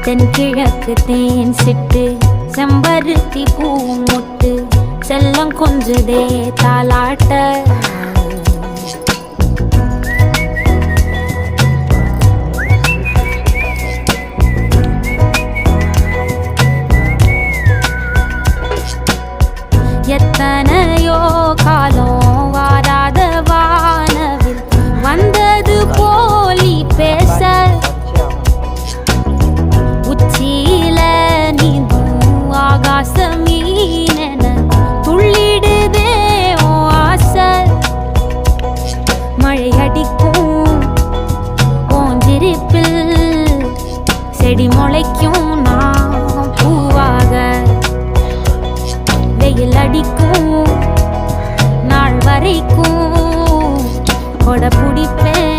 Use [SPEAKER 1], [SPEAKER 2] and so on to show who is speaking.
[SPEAKER 1] தென்கிழக்கு தேன் சிட்டு செம்பருத்தி பூ முட்டு செல்லம் கொஞ்சதே தாலாட்ட எத்தனையோ காலம் வாராத வானவில் வந்தது போலி பேச உச்சியில நீந்தும் ஆகாச மீனென துள்ளிடுதே ஓ ஆசை மழை அடிக்கும் ஓஞ்சிருப்பில் செடி முளைக்கும் நான் பூவாக வெயில் அடிக்கும் நாள் வரைக்கும் கொடை பிடிப்பேன்